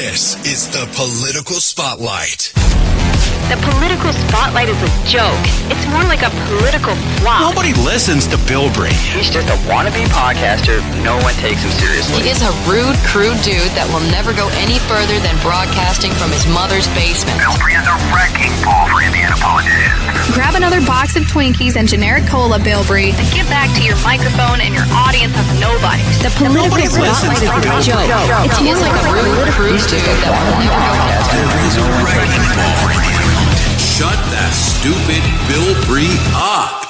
This is the Political Spotlight. The Political Spotlight is a joke. It's more like a political flop. Nobody listens to Bilbrey. He's just a wannabe podcaster. No one takes him seriously. He is a rude, crude dude that will never go any further than broadcasting from his mother's basement. Bilbrey is a wrecking ball for Indiana politicians. Grab another box of Twinkies and generic cola, Bilbrey. And get back to your microphone and your audience of nobodies. The Political Spotlight is a joke. He is like a rude, crude dude that will never go Bilbrey's a wrecking ball for Indiana politicians. Shut that stupid Bilbrey up.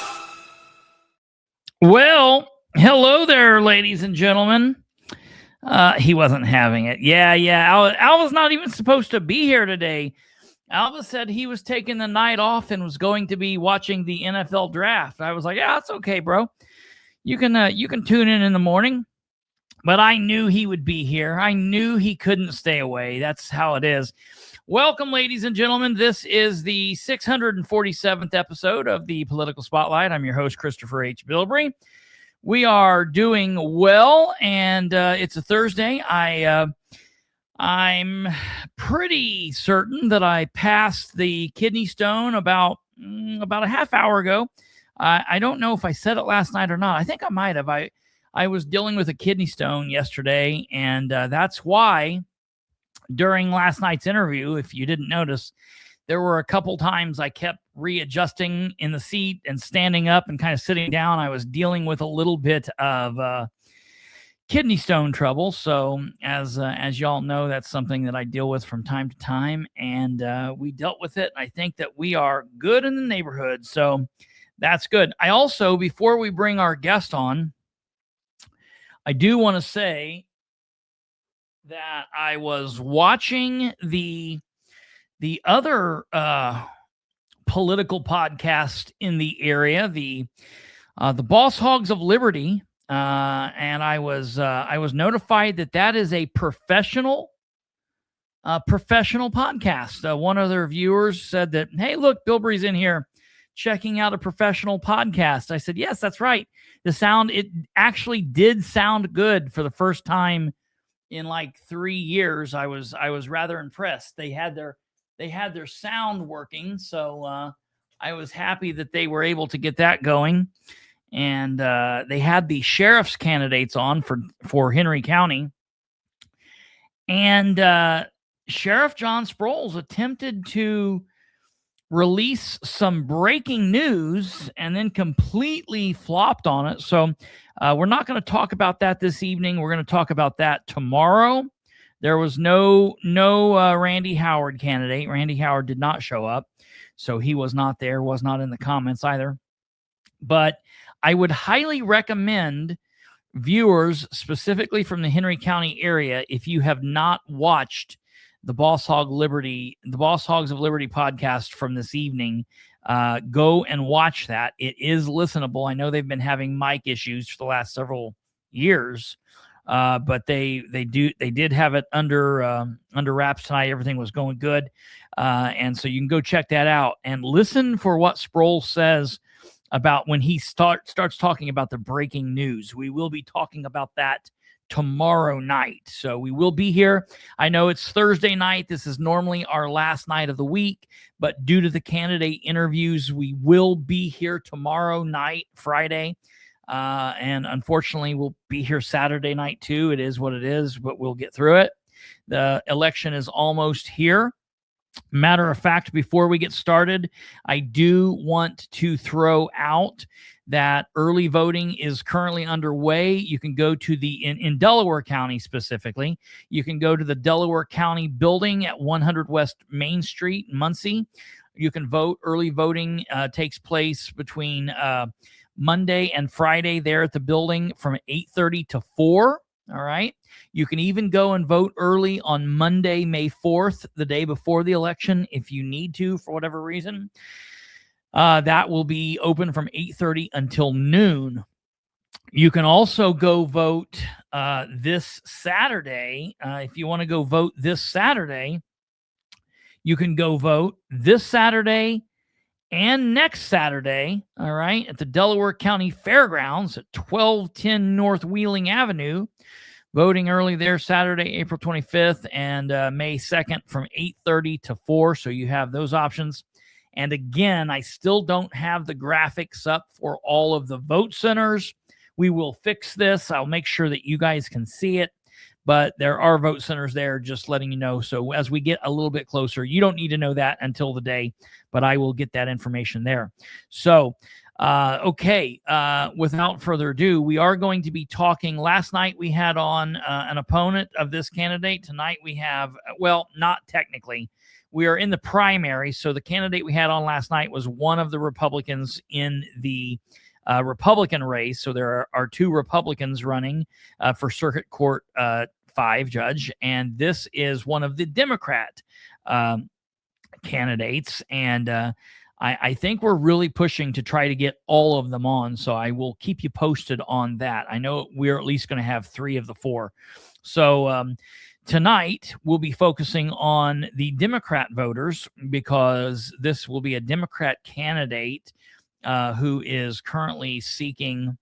Well, hello there, ladies and gentlemen. He wasn't having it. Yeah. Alva's not even supposed to be here today. Alva said he was taking the night off and was going to be watching the NFL draft. I was like, yeah, it's okay, bro. You can tune in the morning. But I knew he would be here. I knew he couldn't stay away. That's how it is. Welcome, ladies and gentlemen. This is the 647th episode of the Political Spotlight. I'm your host, Kristopher H. Bilbrey. We are doing well, and it's a Thursday. I'm pretty certain that I passed the kidney stone about a half hour ago. I don't know if I said it last night or not. I think I might have. I was dealing with a kidney stone yesterday, and that's why during last night's interview, if you didn't notice, there were a couple times I kept readjusting in the seat and standing up and kind of sitting down. I was dealing with a little bit of kidney stone trouble. So as y'all know, that's something that I deal with from time to time, and we dealt with it. I think that we are good in the neighborhood, so that's good. I also, before we bring our guest on, I do want to say that I was watching the other political podcast in the area, the Boss Hogs of Liberty, and I was notified that is a professional podcast. One of their viewers said that, hey, look, Bilbrey's in here checking out a professional podcast. I said, yes, that's right. It actually did sound good for the first time in like 3 years. I was rather impressed. They had their sound working, so I was happy that they were able to get that going. And they had the sheriff's candidates on for Henry County, and Sheriff John Sproles attempted to release some breaking news and then completely flopped on it. So we're not going to talk about that this evening. We're going to talk about that tomorrow. There was no Randy Howard candidate. Randy Howard did not show up, so he was not there, was not in the comments either. But I would highly recommend viewers, specifically from the Henry County area, if you have not watched the Boss Hogs of Liberty podcast from this evening, go and watch that. It is listenable. I know they've been having mic issues for the last several years, but they did have it under wraps tonight. Everything was going good, and so you can go check that out and listen for what Sproul says about when he starts talking about the breaking news. We will be talking about that tomorrow night. So we will be here. I know it's Thursday night. This is normally our last night of the week, but due to the candidate interviews, we will be here tomorrow night, Friday. And unfortunately, we'll be here Saturday night too. It is what it is, but we'll get through it. The election is almost here. Matter of fact, before we get started, I do want to throw out that early voting is currently underway. You can go to in Delaware County specifically, you can go to the Delaware County building at 100 West Main Street, Muncie. You can vote. Early voting takes place between Monday and Friday there at the building from 8:30 to 4. All right. You can even go and vote early on Monday, May 4th, the day before the election, if you need to, for whatever reason. That will be open from 8:30 until noon. You can also go vote this Saturday. If you want to go vote this Saturday, you can go vote this Saturday and next Saturday, all right, at the Delaware County Fairgrounds at 1210 North Wheeling Avenue. voting early there Saturday, April 25th, and May 2nd from 8:30 to 4. So you have those options. And again, I still don't have the graphics up for all of the vote centers. We will fix this. I'll make sure that you guys can see it. But there are vote centers there, just letting you know. So as we get a little bit closer, you don't need to know that until the day, but I will get that information there. So, without further ado, we are going to be talking. Last night we had on an opponent of this candidate. Tonight we have, well, not technically. We are in the primary. So the candidate we had on last night was one of the Republicans in the Republican race. So there are two Republicans running for Circuit Court 5 judge, and this is one of the Democrat candidates. And I think we're really pushing to try to get all of them on. So I will keep you posted on that. I know we're at least going to have 3 of the 4. So tonight we'll be focusing on the Democrat voters, because this will be a Democrat candidate who is currently seeking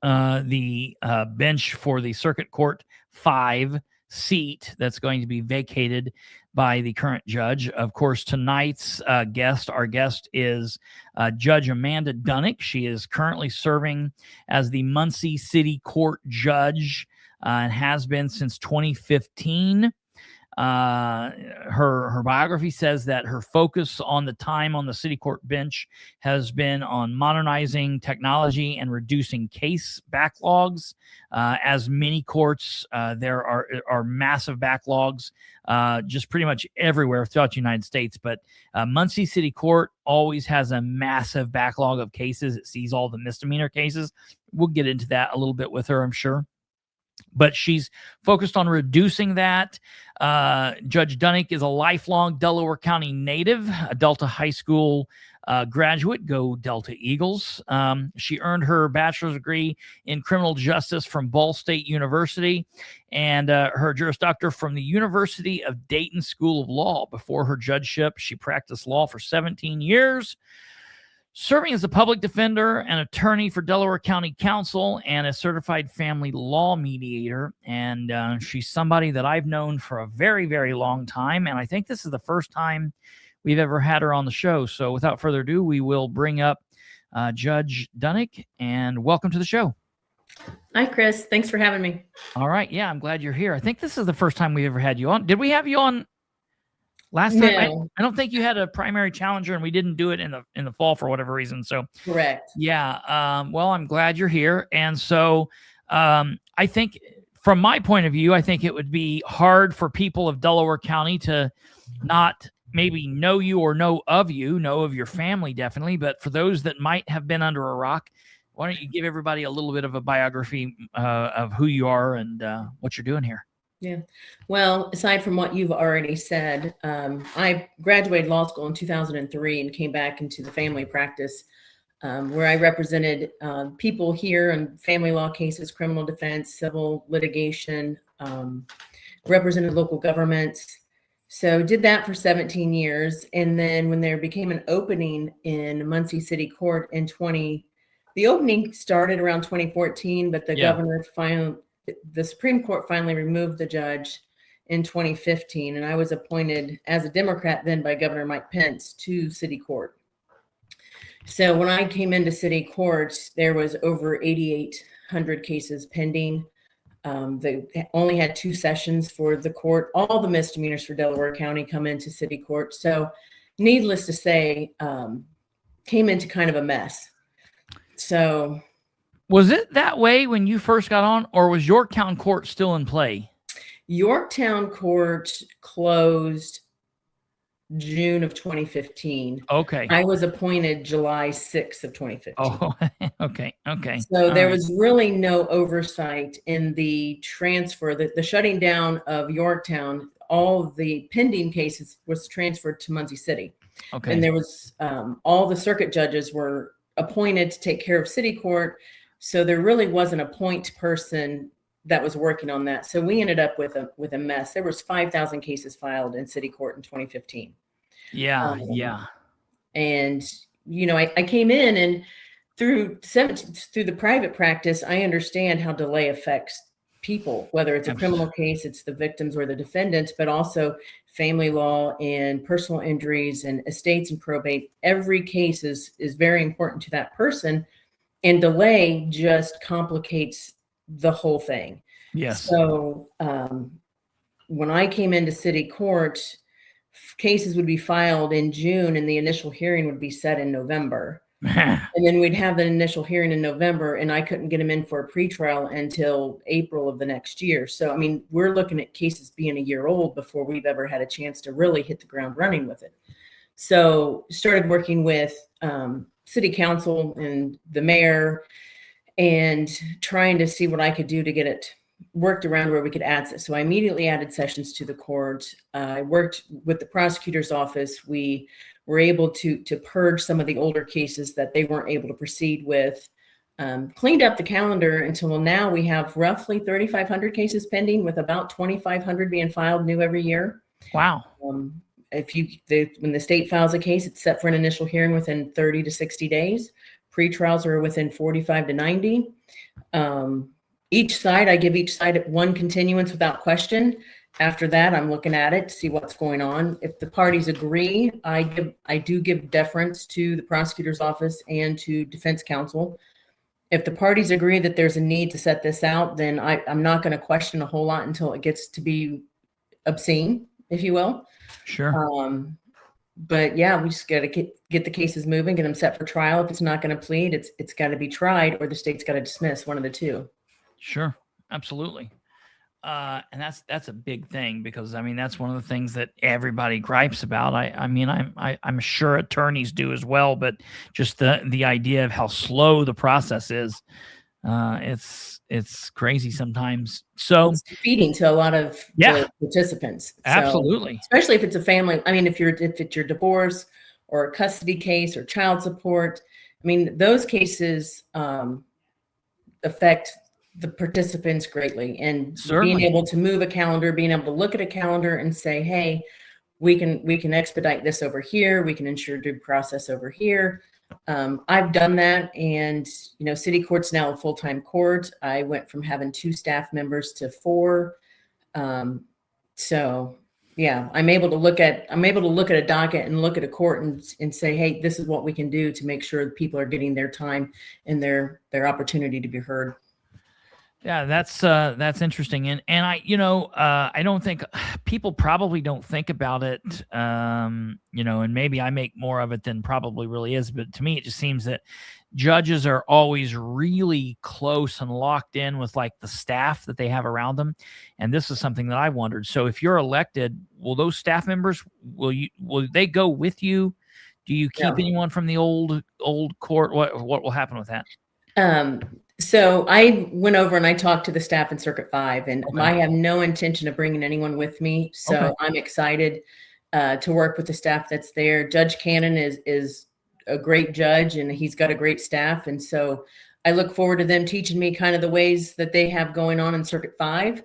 the bench for the Circuit Court 5 seat that's going to be vacated by the current judge. Of course, tonight's our guest is Judge Amanda Dunnuck. She is currently serving as the Muncie City Court Judge and has been since 2015. Her biography says that her focus on the time on the city court bench has been on modernizing technology and reducing case backlogs. As many courts, there are massive backlogs just pretty much everywhere throughout the United States. But Muncie City Court always has a massive backlog of cases. It sees all the misdemeanor cases. We'll get into that a little bit with her, I'm sure. But she's focused on reducing that. Judge Dunnuck is a lifelong Delaware County native, a Delta High School graduate. Go Delta Eagles. She earned her bachelor's degree in criminal justice from Ball State University and her Juris Doctor from the University of Dayton School of Law. Before her judgeship, she practiced law for 17 years. Serving as a public defender and attorney for Delaware County Council and a certified family law mediator. And she's somebody that I've known for a very, very long time. And I think this is the first time we've ever had her on the show. So without further ado, we will bring up Judge Dunnuck, and welcome to the show. Hi, Chris. Thanks for having me. All right. Yeah, I'm glad you're here. I think this is the first time we ever had you on. Did we have you on last time? No. I don't think you had a primary challenger, and we didn't do it in the fall for whatever reason. So correct. Yeah. Well, I'm glad you're here. And so I think from my point of view, I think it would be hard for people of Delaware County to not maybe know you or know of your family, definitely. But for those that might have been under a rock, why don't you give everybody a little bit of a biography of who you are and what you're doing here? Yeah. Well, aside from what you've already said, I graduated law school in 2003 and came back into the family practice where I represented people here in family law cases, criminal defense, civil litigation, represented local governments. So did that for 17 years. And then when there became an opening in Muncie City Court in the opening started around 2014, but the governor the Supreme Court finally removed the judge in 2015, and I was appointed as a Democrat then by Governor Mike Pence to City Court. So when I came into City Court, there was over 8,800 cases pending. They only had 2 sessions for the court. All the misdemeanors for Delaware County come into City Court. So needless to say, came into kind of a mess. So was it that way when you first got on, or was Yorktown Court still in play? Yorktown Court closed June of 2015. Okay. I was appointed July 6th of 2015. Oh, okay. So there was really no oversight in the transfer, the shutting down of Yorktown. All the pending cases was transferred to Muncie City. Okay. And there was all the circuit judges were appointed to take care of City Court. So there really wasn't a point person that was working on that. So we ended up with a mess. There was 5,000 cases filed in City Court in 2015. Yeah. And, I came in, and through the private practice, I understand how delay affects people, whether it's a criminal case, it's the victims or the defendants, but also family law and personal injuries and estates and probate. Every case is very important to that person, and delay just complicates the whole thing. Yes. So when I came into city court, cases would be filed in June and the initial hearing would be set in November. And then we'd have the initial hearing in November, and I couldn't get them in for a pretrial until April of the next year. So, I mean, we're looking at cases being a year old before we've ever had a chance to really hit the ground running with it. So started working with city council and the mayor and trying to see what I could do to get it worked around where we could add it. So I immediately added sessions to the court. I worked with the prosecutor's office. We were able to purge some of the older cases that they weren't able to proceed with. Cleaned up the calendar until now we have roughly 3,500 cases pending, with about 2,500 being filed new every year. Wow. When the state files a case, it's set for an initial hearing within 30 to 60 days. Pretrials are within 45 to 90. I give each side one continuance without question. After that, I'm looking at it to see what's going on. If the parties agree, I do give deference to the prosecutor's office and to defense counsel. If the parties agree that there's a need to set this out, then I'm not going to question a whole lot until it gets to be obscene, if you will. Sure. But yeah, we just got to get the cases moving, get them set for trial. If it's not going to plead, it's got to be tried, or the state's got to dismiss, one of the two. Sure. Absolutely. And that's a big thing, because I mean, that's one of the things that everybody gripes about. I'm sure attorneys do as well, but just the idea of how slow the process is, it's crazy sometimes. So it's defeating to a lot of the participants. Absolutely. So, especially if it's a family. I mean, if it's your divorce or a custody case or child support, I mean, those cases affect the participants greatly, and being able to move a calendar, being able to look at a calendar and say, hey, we can expedite this over here. We can ensure due process over here. I've done that. And, city court's now a full-time court. I went from having 2 staff members to 4. So yeah, I'm able to look at a docket and look at a court and say, hey, this is what we can do to make sure that people are getting their time and their opportunity to be heard. Yeah, that's interesting. And I don't think people probably don't think about it, and maybe I make more of it than probably really is. But to me, it just seems that judges are always really close and locked in with like the staff that they have around them. And this is something that I wondered. So if you're elected, will those staff members, will they go with you? Do you keep anyone from the old court? What will happen with that? So I went over and I talked to the staff in Circuit 5, and I have no intention of bringing anyone with me. So I'm excited to work with the staff that's there. Judge Cannon is a great judge, and he's got a great staff. And so I look forward to them teaching me kind of the ways that they have going on in Circuit 5.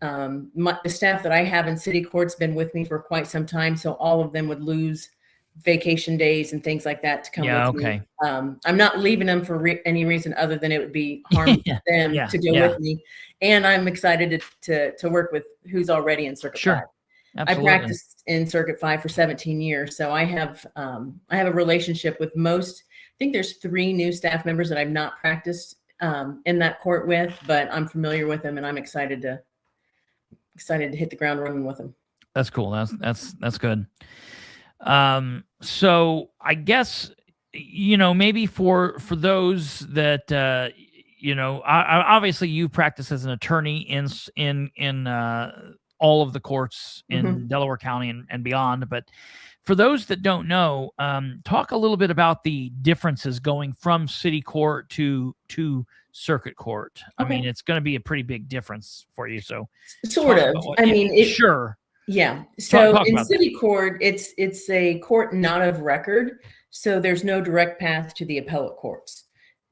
The staff that I have in city court's been with me for quite some time. So all of them would lose vacation days and things like that to come with me. I'm not leaving them for any reason other than it would be harmful to them to go with me. And I'm excited to work with who's already in Circuit 5. Absolutely. I practiced in Circuit 5 for 17 years. So I have a relationship with most. I think there's 3 new staff members that I've not practiced in that court with, but I'm familiar with them, and I'm excited to hit the ground running with them. That's cool. That's good. So I guess, maybe for those that, obviously you practice as an attorney in all of the courts in Delaware County and beyond. But for those that don't know, talk a little bit about the differences going from city court to circuit court. I mean, it's going to be a pretty big difference for you. So sort of, sure. Yeah. So in city court, it's a court not of record. So there's no direct path to the appellate courts.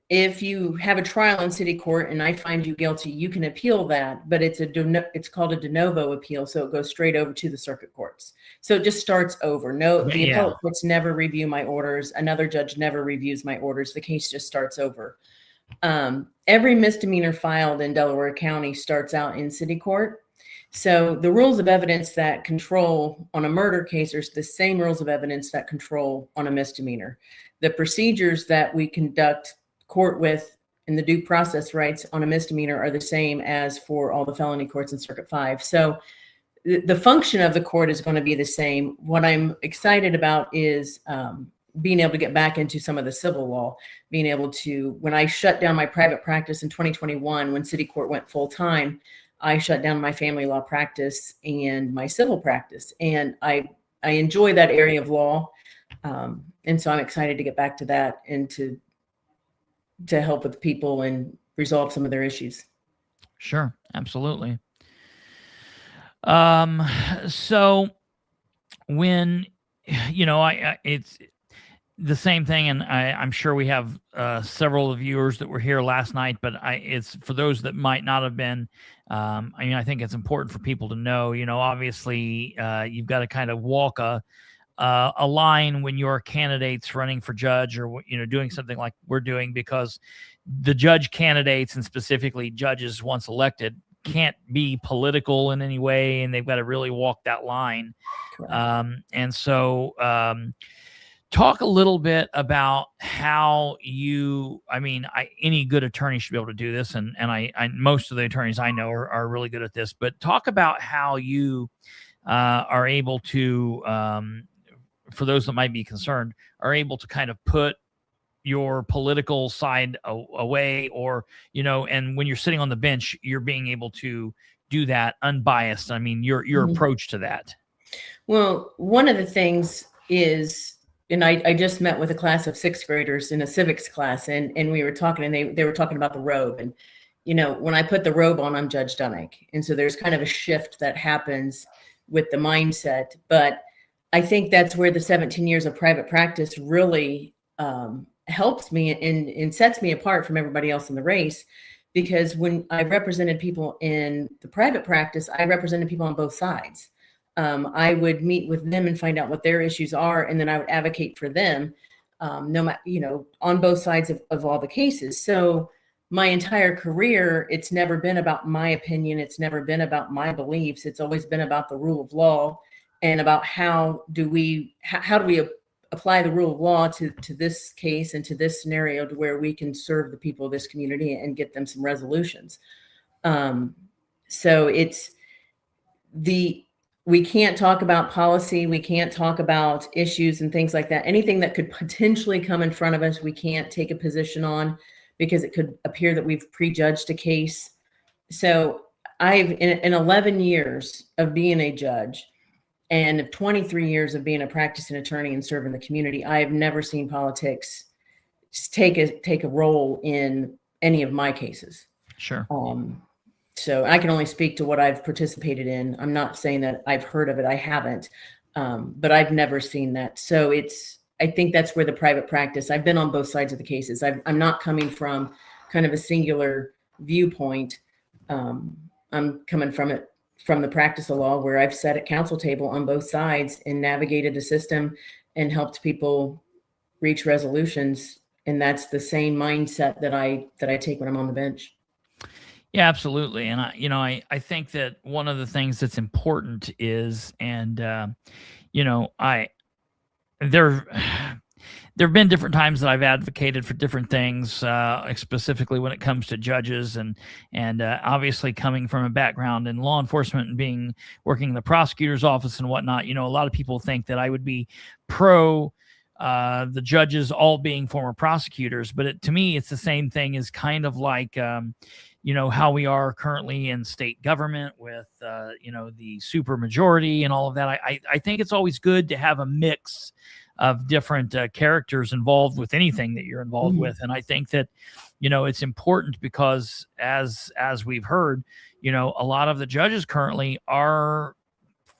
If you have a trial in city court and I find you guilty, you can appeal that, but it's called a de novo appeal. So it goes straight over to the circuit courts. So it just starts over. The appellate courts never review my orders. Another judge never reviews my orders. The case just starts over. Every misdemeanor filed in Delaware County starts out in city court. So the rules of evidence that control on a murder case are the same rules of evidence that control on a misdemeanor. The procedures that we conduct court with and the due process rights on a misdemeanor are the same as for all the felony courts in Circuit 5. So the function of the court is going to be the same. What I'm excited about is being able to get back into some of the civil law, being able to, when I shut down my private practice in 2021, when city court went full time, I shut down my family law practice and my civil practice. And I enjoy that area of law. And so I'm excited to get back to that and to help with people and resolve some of their issues. Sure. Absolutely. So when, it's the same thing, and I'm sure we have several viewers that were here last night, but it's for those that might not have been. I think it's important for people to know. Obviously, you've got to kind of walk a line when you're candidates running for judge, or doing something like we're doing, because the judge candidates, and specifically judges once elected, can't be political in any way, and they've got to really walk that line. And so talk a little bit about how any good attorney should be able to do this. And I most of the attorneys I know are really good at this, but talk about how you are able to, for those that might be concerned, are able to kind of put your political side away, or, and when you're sitting on the bench, you're being able to do that unbiased. I mean, your approach to that. Well, one of the things is, and I just met with a class of 6th graders in a civics class, and we were talking, and they were talking about the robe. And, when I put the robe on, I'm Judge Dunnuck. And so there's kind of a shift that happens with the mindset. But I think that's where the 17 years of private practice really helps me and sets me apart from everybody else in the race. Because when I represented people in the private practice, I represented people on both sides. I would meet with them and find out what their issues are, and then I would advocate for them, no matter, on both sides of all the cases. So my entire career, it's never been about my opinion. It's never been about my beliefs. It's always been about the rule of law, and about how do we apply the rule of law to this case and to this scenario, to where we can serve the people of this community and get them some resolutions. So we can't talk about policy. We can't talk about issues and things like that. Anything that could potentially come in front of us, we can't take a position on, because it could appear that we've prejudged a case. So in 11 years of being a judge and 23 years of being a practicing attorney and serving the community, I have never seen politics take a role in any of my cases. Sure. So I can only speak to what I've participated in. I'm not saying that I've heard of it. I haven't, but I've never seen that. So I think that's where the private practice, I've been on both sides of the cases. I'm not coming from kind of a singular viewpoint. I'm coming from the practice of law, where I've sat at counsel table on both sides and navigated the system and helped people reach resolutions. And that's the same mindset that I take when I'm on the bench. Yeah, absolutely. And I think that one of the things that's important is, and there have been different times that I've advocated for different things, specifically when it comes to judges, and obviously coming from a background in law enforcement and working in the prosecutor's office and whatnot. A lot of people think that I would be pro the judges all being former prosecutors, but to me, it's the same thing as kind of like how we are currently in state government with the super majority and all of that. I think it's always good to have a mix of different characters involved with anything that you're involved with. And I think that, it's important because as we've heard, a lot of the judges currently are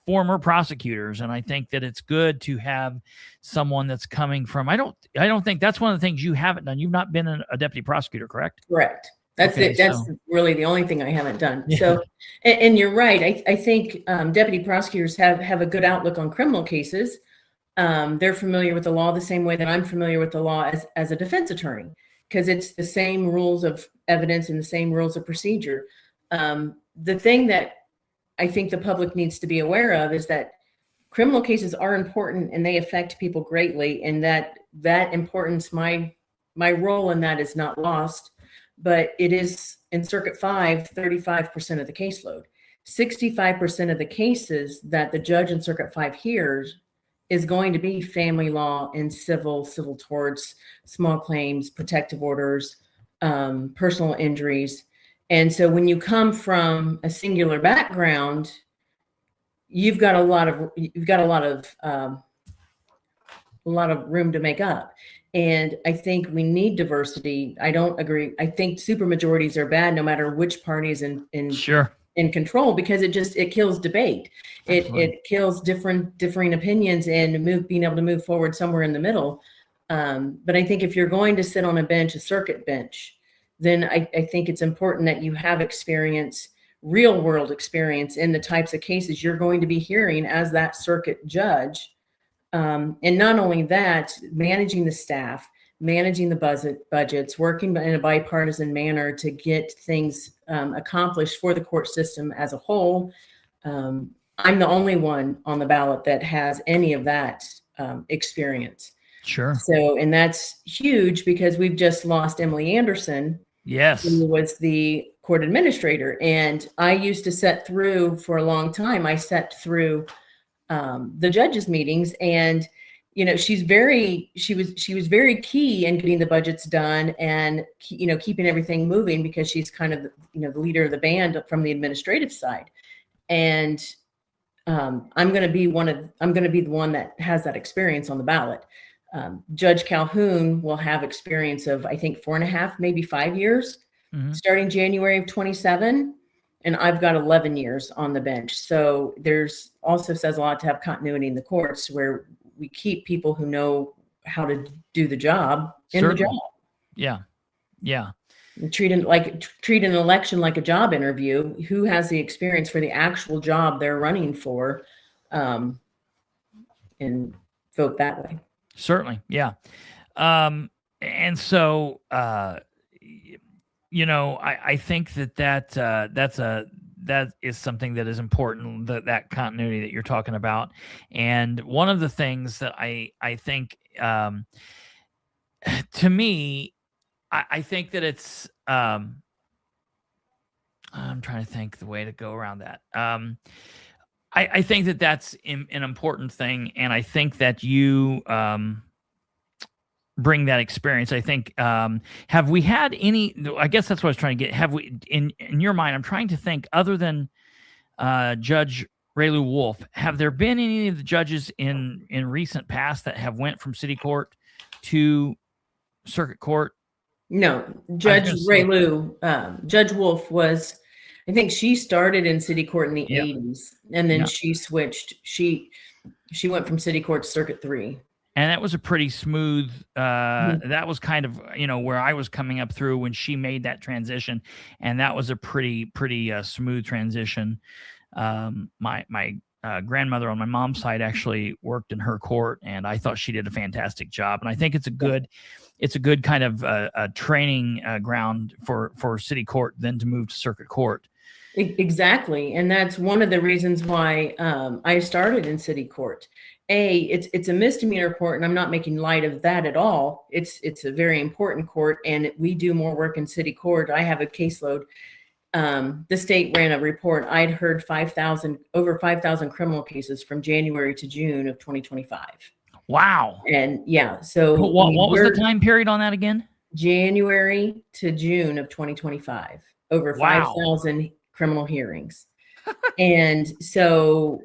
former prosecutors. And I think that it's good to have someone that's coming from, I don't think that's one of the things you haven't done. You've not been a deputy prosecutor, correct? Correct. That's it. That's really the only thing I haven't done. Yeah. So, and you're right. I think deputy prosecutors have a good outlook on criminal cases. They're familiar with the law the same way that I'm familiar with the law as a defense attorney, because it's the same rules of evidence and the same rules of procedure. The thing that I think the public needs to be aware of is that criminal cases are important and they affect people greatly, and that importance, my role in that is not lost, but it is in Circuit 5, 35% of the caseload. 65% of the cases that the judge in Circuit 5 hears is going to be family law and civil torts, small claims, protective orders, personal injuries. And so when you come from a singular background, you've got a lot of room to make up. And I think we need diversity. I don't agree. I think supermajorities are bad no matter which party is in control, because it kills debate. It kills differing opinions and being able to move forward somewhere in the middle. But I think if you're going to sit on a circuit bench, then I think it's important that you have experience, real world experience in the types of cases you're going to be hearing as that circuit judge. And not only that, managing the staff, managing the budgets, working in a bipartisan manner to get things accomplished for the court system as a whole. I'm the only one on the ballot that has any of that experience. Sure. So, and that's huge because we've just lost Emily Anderson. Yes. Who was the court administrator. And I used to set through for a long time. I sat through the judges' meetings, and she was very key in getting the budgets done and keeping everything moving, because she's kind of the leader of the band from the administrative side. And I'm going to be the one that has that experience on the ballot. Judge Calhoun will have experience of, I think, 4.5, maybe 5 years, starting January of 27. And I've got 11 years on the bench. So there's also says a lot to have continuity in the courts, where we keep people who know how to do the job in the job. Yeah. Yeah. And treat an election like a job interview. Who has the experience for the actual job they're running for, and vote that way. Certainly. Yeah. And so, I think that is something that is important, that continuity that you're talking about. And one of the things that I think, to me, I think that it's, I'm trying to think the way to go around that. I think that that's an important thing. And I think that you, bring that experience. I think, have we had any, I guess that's what I was trying to get. Have we, in your mind, I'm trying to think, other than Judge Raylu Wolf, have there been any of the judges in recent past that have went from city court to circuit court? No, Judge Raylu, Judge Wolf was, I think she started in city court in the 80s, and then she switched. She went from city court to circuit 3. And that was a pretty smooth, that was kind of, where I was coming up through when she made that transition. And that was a pretty smooth transition. My grandmother on my mom's side actually worked in her court, and I thought she did a fantastic job. And I think it's a good kind of a training ground for city court then to move to circuit court. Exactly. And that's one of the reasons why I started in city court. It's a misdemeanor court, and I'm not making light of that at all. It's a very important court, and we do more work in city court. I have a caseload. The state ran a report. I'd heard over 5,000 criminal cases from January to June of 2025. Wow. And yeah, so what was the time period on that again? January to June of 2025. Over 5,000 criminal hearings. And so,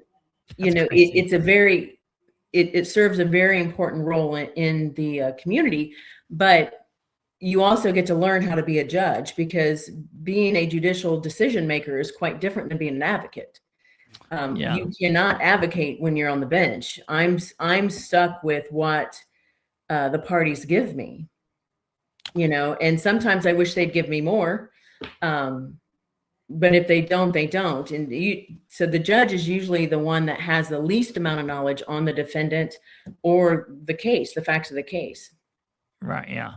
it serves a very important role in the community, but you also get to learn how to be a judge, because being a judicial decision maker is quite different than being an advocate. You cannot advocate when you're on the bench. I'm stuck with what the parties give me, and sometimes I wish they'd give me more. But if they don't, they don't. And so the judge is usually the one that has the least amount of knowledge on the defendant or the case, the facts of the case. Right. Yeah.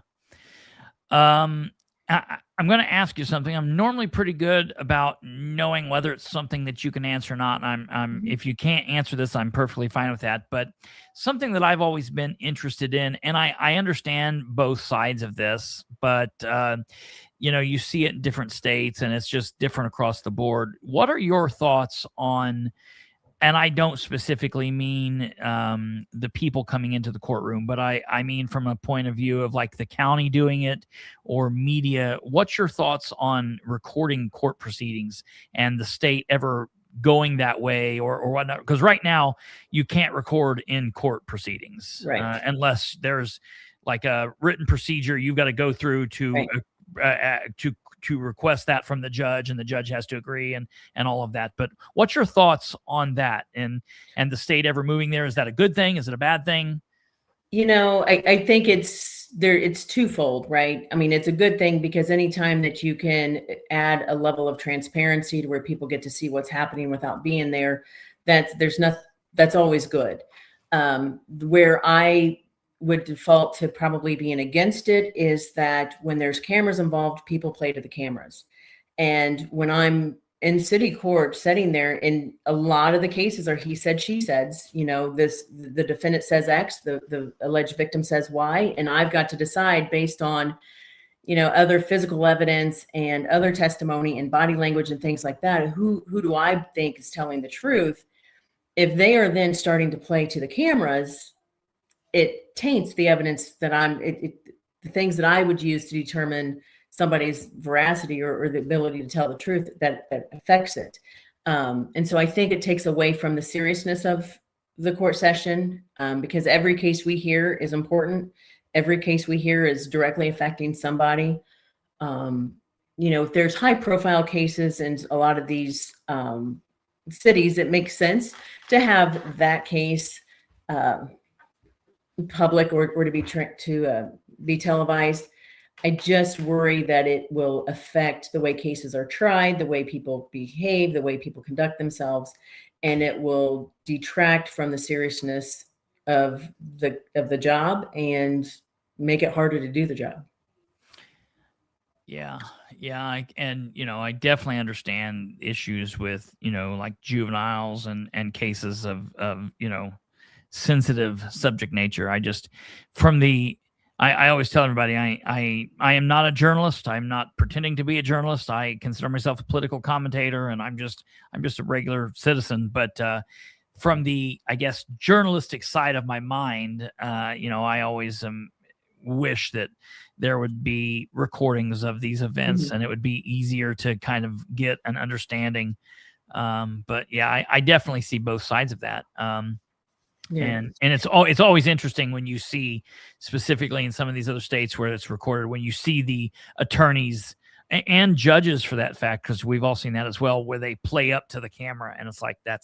I'm going to ask you something. I'm normally pretty good about knowing whether it's something that you can answer or not. And if you can't answer this, I'm perfectly fine with that. But something that I've always been interested in, and I understand both sides of this, but you see it in different states, and it's just different across the board. What are your thoughts on? And I don't specifically mean the people coming into the courtroom, but I mean from a point of view of like the county doing it or media. What's your thoughts on recording court proceedings and the state ever going that way or whatnot? Because right now you can't record in court proceedings, right? Unless there's like a written procedure you've got to go through to request that from the judge, and the judge has to agree and all of that. But what's your thoughts on that and the state ever moving there? Is that a good thing? Is it a bad thing? I think it's twofold, right? I mean, it's a good thing because anytime that you can add a level of transparency to where people get to see what's happening without being there, that's always good. Where I would default to probably being against it is that when there's cameras involved, people play to the cameras. And when I'm in city court sitting there, in a lot of the cases are he said, she said, the defendant says X, the alleged victim says Y, and I've got to decide based on, other physical evidence and other testimony and body language and things like that, who do I think is telling the truth? If they are then starting to play to the cameras, it taints the evidence that the things that I would use to determine somebody's veracity or the ability to tell the truth that affects it. And so I think it takes away from the seriousness of the court session because every case we hear is important. Every case we hear is directly affecting somebody. If there's high profile cases in a lot of these cities, it makes sense to have that case public or to be televised. I just worry that it will affect the way cases are tried, the way people behave, the way people conduct themselves, and it will detract from the seriousness of the job and make it harder to do the job. Yeah. I definitely understand issues with, like juveniles and cases of sensitive subject nature. I always tell everybody I am not a journalist. I'm not pretending to be a journalist. I consider myself a political commentator, and I'm just a regular citizen. But from the, I guess, journalistic side of my mind, I always wish that there would be recordings of these events, and it would be easier to kind of get an understanding. But yeah, I definitely see both sides of that. Yeah. And it's always interesting when you see, specifically in some of these other states where it's recorded, when you see the attorneys and judges for that fact, because we've all seen that as well, where they play up to the camera, and it's like that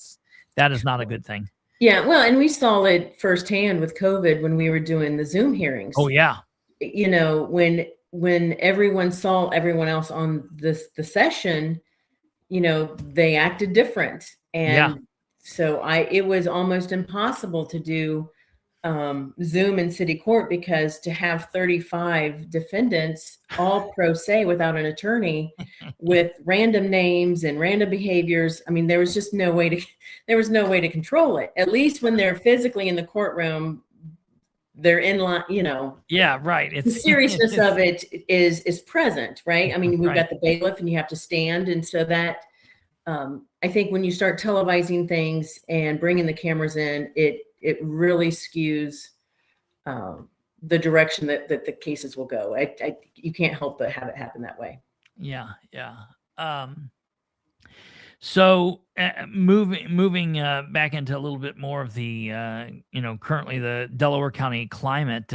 is not a good thing. Yeah, well, and we saw it firsthand with COVID when we were doing the Zoom hearings. Oh yeah, when everyone saw everyone else on the session, they acted different, and so it was almost impossible to do Zoom in city court because to have 35 defendants all pro se without an attorney with random names and random behaviors. I mean, there was just no way to control it. At least when they're physically in the courtroom, they're in line, Yeah, right. The seriousness of it is present, right? I mean, we've got the bailiff and you have to stand. And so that, I think when you start televising things and bringing the cameras in, it really skews the direction that the cases will go. You can't help but have it happen that way. Yeah. So moving back into a little bit more of the currently the Delaware County climate.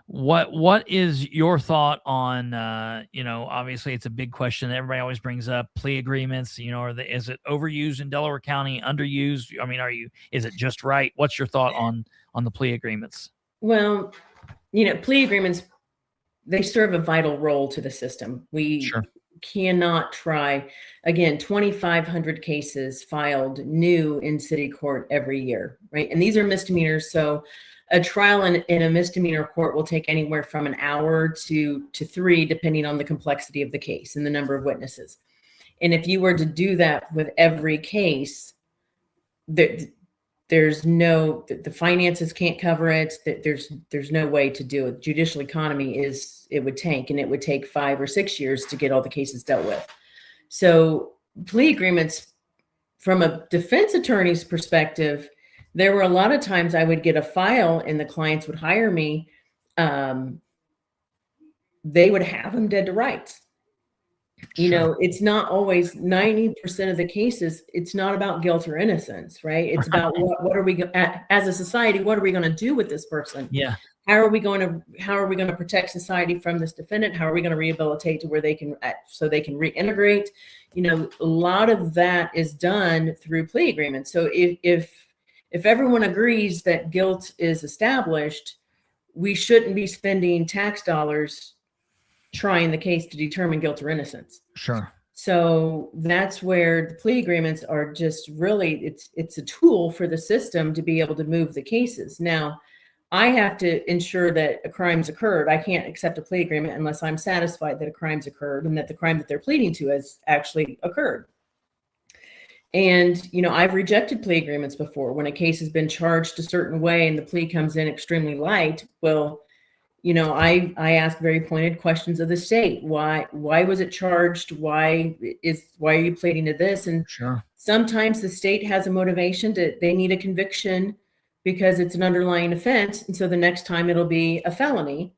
What is your thought on obviously it's a big question that everybody always brings up, plea agreements, is it overused in Delaware County, underused? I mean, is it just right? What's your thought on the plea agreements? Well, plea agreements, they serve a vital role to the system. We cannot try, again, 2,500 cases filed new in city court every year, right? And these are misdemeanors. So a trial in a misdemeanor court will take anywhere from an hour to 3, depending on the complexity of the case and the number of witnesses. And if you were to do that with every case, there's no, the finances can't cover it. There's no way to do it. Judicial economy it would tank, and it would take 5 or 6 years to get all the cases dealt with. So plea agreements, from a defense attorney's perspective, there were a lot of times I would get a file and the clients would hire me. They would have them dead to rights. You know, it's not always 90% of the cases. It's not about guilt or innocence, right? It's about what are we, as a society, what are we going to do with this person? Yeah. How are we going to protect society from this defendant? How are we going to rehabilitate to where they can reintegrate? You know, a lot of that is done through plea agreements. So if everyone agrees that guilt is established, we shouldn't be spending tax dollars trying the case to determine guilt or innocence. Sure. So that's where the plea agreements are just really, it's a tool for the system to be able to move the cases. Now, I have to ensure that a crime's occurred. I can't accept a plea agreement unless I'm satisfied that a crime's occurred and that the crime that they're pleading to has actually occurred. And, you know, I've rejected plea agreements before when a case has been charged a certain way and the plea comes in extremely light. Well, you know, I ask very pointed questions of the state. Why was it charged? Why are you pleading to this? And sometimes the state has a motivation they need a conviction because it's an underlying offense. And so the next time it'll be a felony.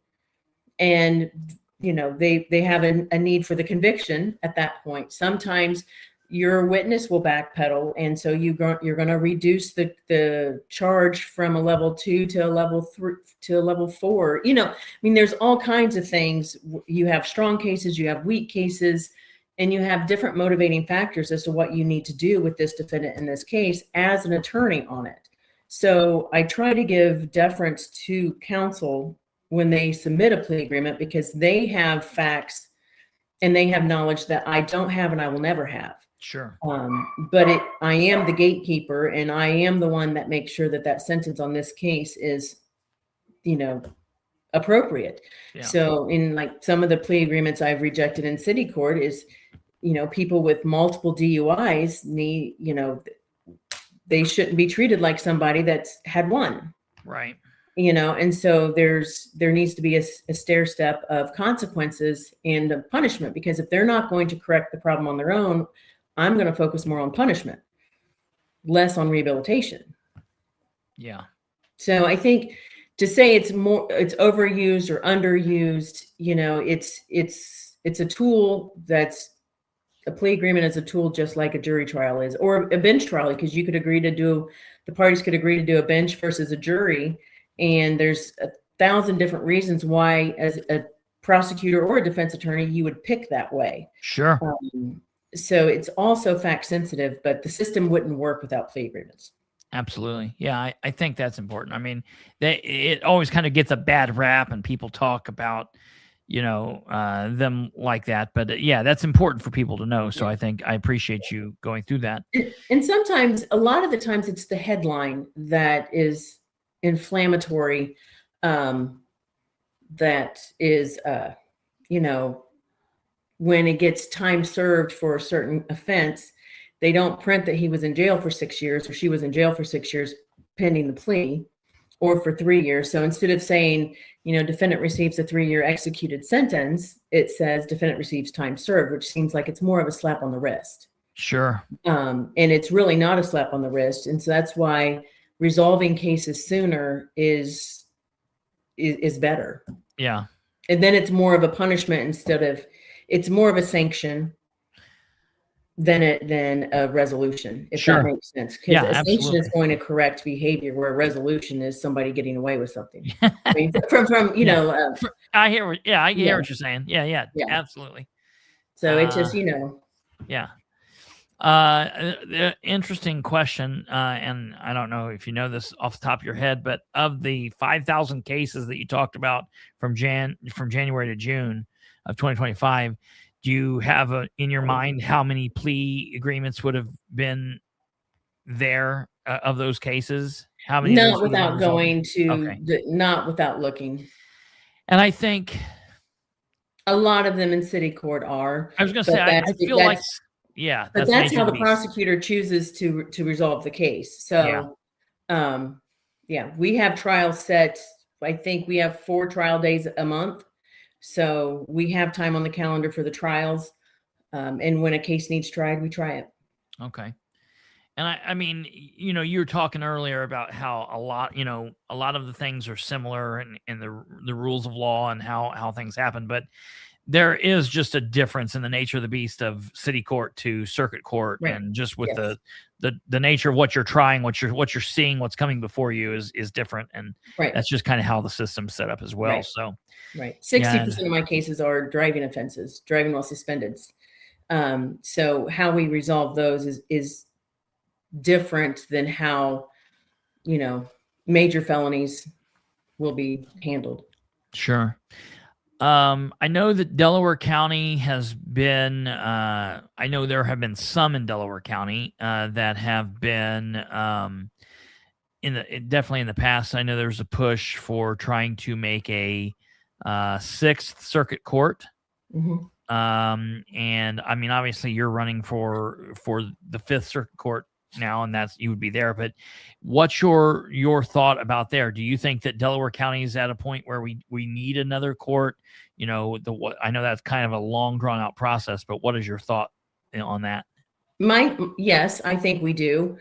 And, you know, they have a need for the conviction at that point. Sometimes your witness will backpedal. And so you're going to reduce the charge from a level 2 to a level 3 to a level 4. You know, I mean, there's all kinds of things. You have strong cases, you have weak cases, and you have different motivating factors as to what you need to do with this defendant in this case as an attorney on it. So I try to give deference to counsel when they submit a plea agreement because they have facts and they have knowledge that I don't have and I will never have. Sure. But I am the gatekeeper, and I am the one that makes sure that sentence on this case is, you know, appropriate. Yeah. So in like some of the plea agreements I've rejected in city court is, you know, people with multiple DUIs need, you know, they shouldn't be treated like somebody that's had one. Right. You know, and so there needs to be a stair step of consequences and of punishment, because if they're not going to correct the problem on their own, I'm going to focus more on punishment, less on rehabilitation. Yeah. So I think to say it's overused or underused, you know, it's a tool a plea agreement is a tool just like a jury trial is, or a bench trial, because the parties could agree to do a bench versus a jury. And there's 1,000 different reasons why, as a prosecutor or a defense attorney, you would pick that way. Sure. So it's also fact sensitive, but the system wouldn't work without plea agreements. Absolutely. Yeah, I think that's important. I mean, it always kind of gets a bad rap and people talk about, you know, them like that. But yeah, that's important for people to know. So I appreciate you going through that. And sometimes, a lot of the times, it's the headline that is inflammatory, that is, you know, when it gets time served for a certain offense, they don't print that he was in jail for 6 years or she was in jail for 6 years pending the plea, or for 3 years. So instead of saying, you know, defendant receives a 3-year executed sentence, it says defendant receives time served, which seems like it's more of a slap on the wrist. Sure. And it's really not a slap on the wrist. And so that's why resolving cases sooner is better. Yeah. And then it's more of a punishment it's more of a sanction than a resolution, if that makes sense. Because a sanction is going to correct behavior, where a resolution is somebody getting away with something. I mean, from you know. I hear what you're saying. Yeah, absolutely. So it's just, you know. Yeah. Interesting question, and I don't know if you know this off the top of your head, but of the 5,000 cases that you talked about from January to June of 2025, do you have in your mind how many plea agreements would have been there of those cases? How many? Not without going to, Okay. not without looking. And I think a lot of them in city court are. I was going to say, I feel like, yeah, but that's how the beast. prosecutor chooses to resolve the case. So, we have trials set. I think we have 4 trial days a month. So we have time on the calendar for the trials. And when a case needs tried, we try it. Okay. And I mean, you were talking earlier about how a lot of the things are similar in the rules of law and how things happen, but there is just a difference in the nature of the beast of city court to circuit court, right. And just with the nature of what you're trying, what you're seeing, what's coming before you is different, and right. That's just kind of how the system's set up as well. Right. So, right, 60% of my cases are driving offenses, driving while suspended. So how we resolve those is different than how, major felonies will be handled. Sure. I know that Delaware County has been, I know there have been some in Delaware County that have been definitely in the past. I know there's a push for trying to make a 6th Circuit Court. Mm-hmm. And I mean, obviously you're running for the 5th Circuit Court now, and you would be there, but what's your thought about there? Do you think that Delaware County is at a point where we need another court? I know that's kind of a long drawn out process, but what is your thought on that? Yes, I think we do.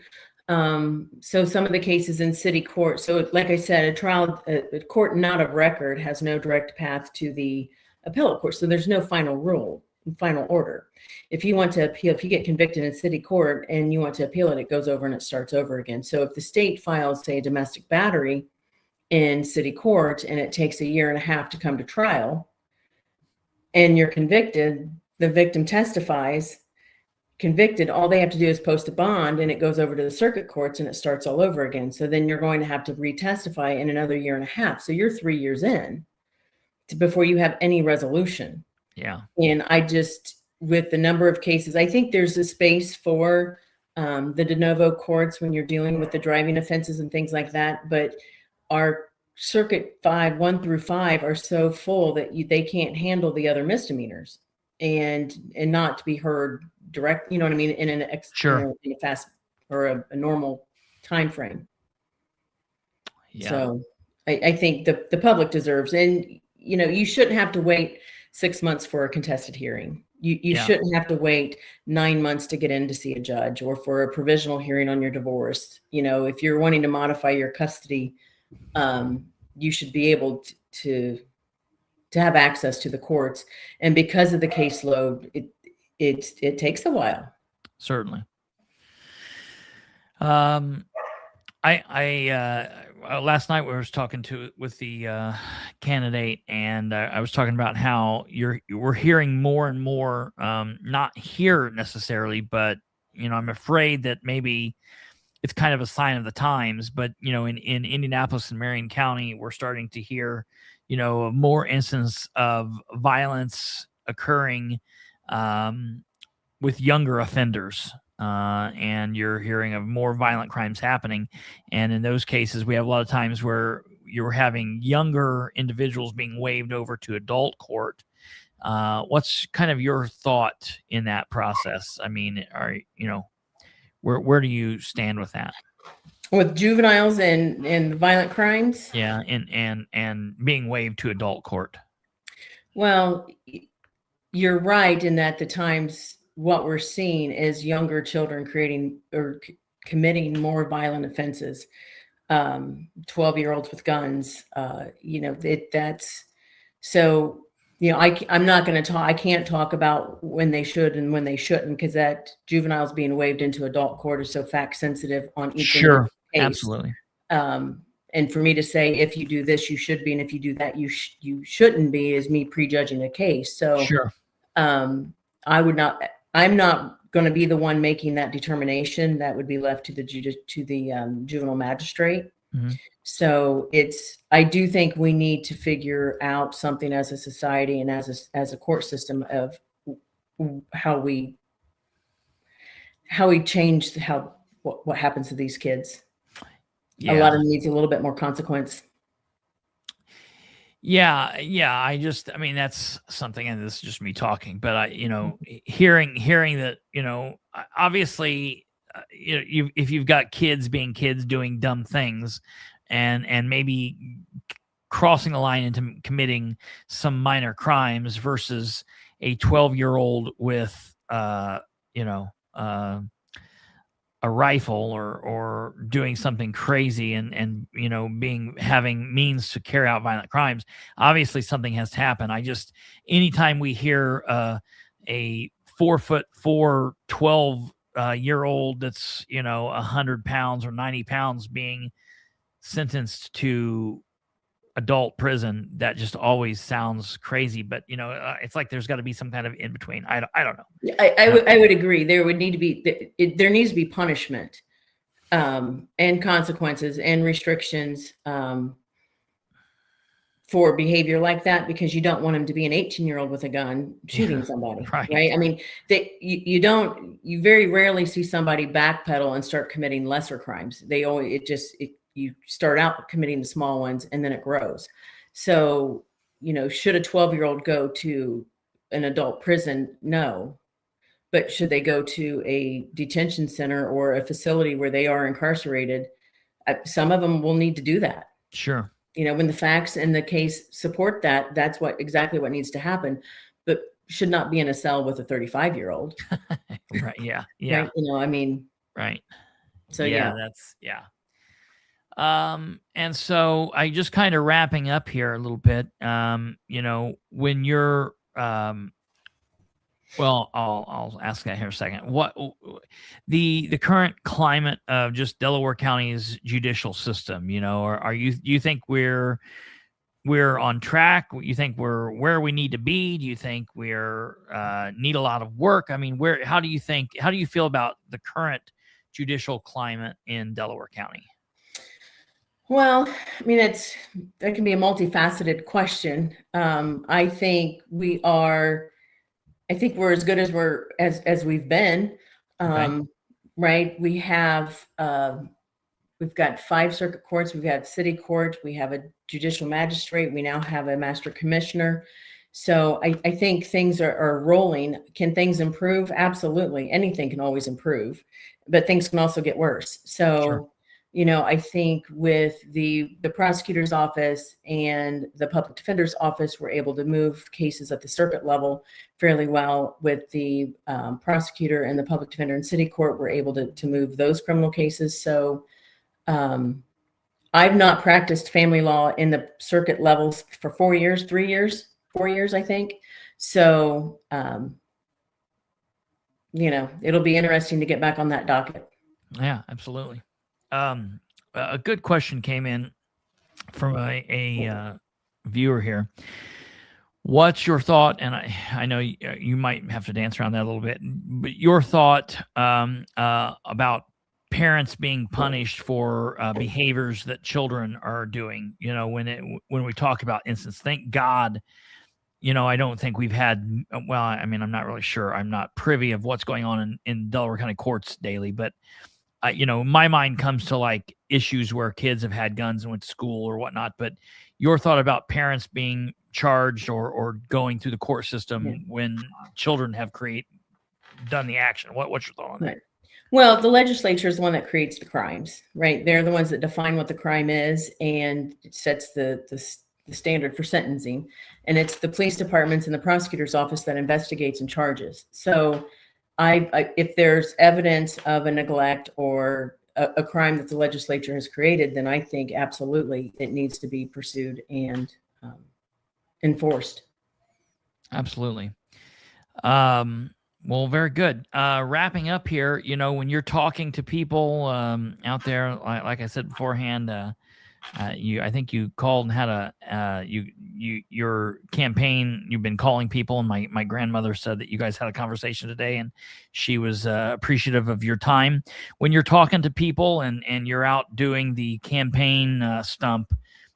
So some of the cases in city court, so like I said, a court not of record has no direct path to the appellate court. So there's no final order. If you want to appeal, if you get convicted in city court and you want to appeal it, it goes over and it starts over again. So if the state files, say, a domestic battery in city court and it takes 1.5 years to come to trial and you're convicted, the victim testifies, convicted, all they have to do is post a bond and it goes over to the circuit courts and it starts all over again. So then you're going to have to retestify in another 1.5 years. So you're 3 years in before you have any resolution. Yeah. And with the number of cases, I think there's a space for the de novo courts when you're dealing with the driving offenses and things like that. But our circuit 1 through 5 are so full that they can't handle the other misdemeanors and not to be heard direct, in in a fast or a normal time frame. Yeah. So I think the public deserves, and you shouldn't have to wait 6 months for a contested hearing. You shouldn't have to wait 9 months to get in to see a judge or for a provisional hearing on your divorce. If you're wanting to modify your custody, you should be able to have access to the courts. And because of the caseload, it takes a while. Certainly. Last night we was talking with the candidate, and I was talking about how we're hearing more and more, not here necessarily, but I'm afraid that maybe it's kind of a sign of the times. But in Indianapolis and Marion County, we're starting to hear more instances of violence occurring with younger offenders. And you're hearing of more violent crimes happening. And in those cases, we have a lot of times where you're having younger individuals being waived over to adult court. What's kind of your thought in that process? I mean, where do you stand with that? With juveniles and violent crimes? Yeah, and being waived to adult court. Well, you're right in that the times what we're seeing is younger children creating or committing more violent offenses. 12-year-olds with guns, that's so, I'm not going to talk, I can't talk about when they should and when they shouldn't, because that juveniles being waived into adult court is so fact sensitive on each sure case. Absolutely. And for me to say, if you do this, you should be, and if you do that, you shouldn't be, is me prejudging a case. So sure. I'm not going to be the one making that determination. That would be left to the juvenile magistrate. Mm-hmm. So I do think we need to figure out something as a society and as a court system of how we change what happens to these kids. a lot of them needs a little bit more consequence. Yeah. I mean, that's something, and this is just me talking, but hearing that, obviously, if you've got kids being kids doing dumb things and maybe crossing the line into committing some minor crimes versus a 12-year-old with, a rifle or doing something crazy and having means to carry out violent crimes, obviously something has to happen. Anytime we hear a 4'4", 12-year-old that's 100 pounds or 90 pounds being sentenced to adult prison, that just always sounds crazy. But it's like there's got to be some kind of in between. I don't know. I would agree. There would need to be there needs to be punishment and consequences and restrictions for behavior like that, because you don't want him to be an 18-year-old with a gun shooting somebody, right? I mean, you very rarely see somebody backpedal and start committing lesser crimes. You start out committing the small ones and then it grows. So, should a 12-year-old go to an adult prison? No. But should they go to a detention center or a facility where they are incarcerated? Some of them will need to do that. Sure. When the facts in the case support that, that's exactly what needs to happen, but should not be in a cell with a 35-year-old. Right. Yeah. Yeah. Right. Right. So and so I just kind of wrapping up here a little bit, when you're, well, I'll ask that here in a second. What the current climate of just Delaware County's judicial system, do you think we're on track? You think we're where we need to be? Do you think we're need a lot of work? I mean, how do you feel about the current judicial climate in Delaware County? Well, I mean, that can be a multifaceted question. I think we're as good as we've been. Right. We have, we've got 5 circuit courts. We've had city court. We have a judicial magistrate. We now have a master commissioner. So I think things are rolling. Can things improve? Absolutely. Anything can always improve, but things can also get worse. So, sure. I think with the prosecutor's office and the public defender's office, we're able to move cases at the circuit level fairly well. With the prosecutor and the public defender in city court, we're able to move those criminal cases. So I've not practiced family law in the circuit levels for 4 years, 4 years, I think. So, it'll be interesting to get back on that docket. Yeah, absolutely. A good question came in from a viewer here. What's your thought? And I know you might have to dance around that a little bit, but your thought about parents being punished for behaviors that children are doing. When we talk about instance, thank God. I don't think we've had. Well, I mean, I'm not really sure. I'm not privy of what's going on in Delaware County courts daily, but. My mind comes to like issues where kids have had guns and went to school or whatnot. But your thought about parents being charged or going through the court system when children have done the action. What's your thought on that? Right. Well, the legislature is the one that creates the crimes, right? They're the ones that define what the crime is and it sets the standard for sentencing. And it's the police departments and the prosecutor's office that investigates and charges. So if there's evidence of a neglect or a crime that the legislature has created, then I think absolutely it needs to be pursued and enforced. Absolutely. Well, very good. Wrapping up here, when you're talking to people out there, like I said beforehand, I think you called and had your campaign. You've been calling people, and my grandmother said that you guys had a conversation today, and she was appreciative of your time. When you're talking to people and you're out doing the campaign stump,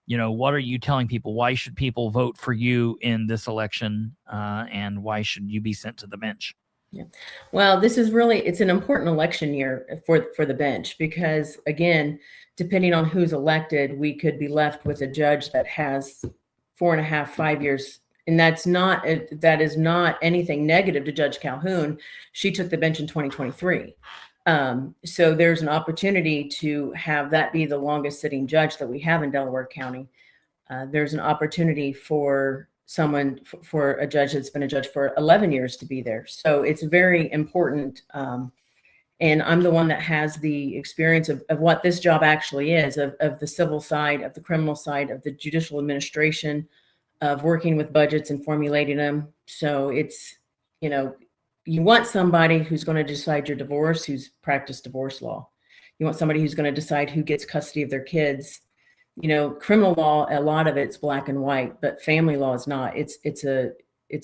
what are you telling people? Why should people vote for you in this election, and why should you be sent to the bench? Well, this is it's an important election year for the bench, because again, depending on who's elected, we could be left with a judge that has 4.5, 5 years. And that is not anything negative to Judge Calhoun. She took the bench in 2023. So there's an opportunity to have that be the longest sitting judge that we have in Delaware County. There's an opportunity for for a judge that's been a judge for 11 years to be there. So it's very important. And I'm the one that has the experience of what this job actually is, of the civil side, of the criminal side, of the judicial administration, of working with budgets and formulating them. So it's, you want somebody who's going to decide your divorce, who's practiced divorce law. You want somebody who's going to decide who gets custody of their kids. Criminal law, a lot of it's black and white, but family law is not. It's a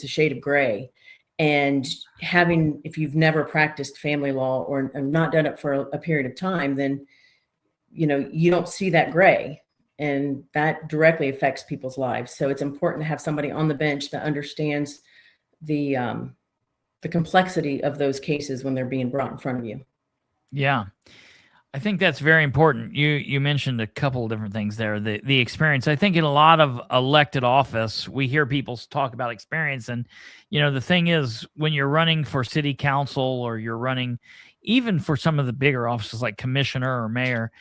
shade of gray. And if you've never practiced family law or not done it for a period of time, then, you don't see that gray, and that directly affects people's lives. So it's important to have somebody on the bench that understands the complexity of those cases when they're being brought in front of you. Yeah. I think that's very important. You mentioned a couple of different things there. The experience. I think in a lot of elected office, we hear people talk about experience. And, the thing is, when you're running for city council, or you're running even for some of the bigger offices like commissioner or mayor,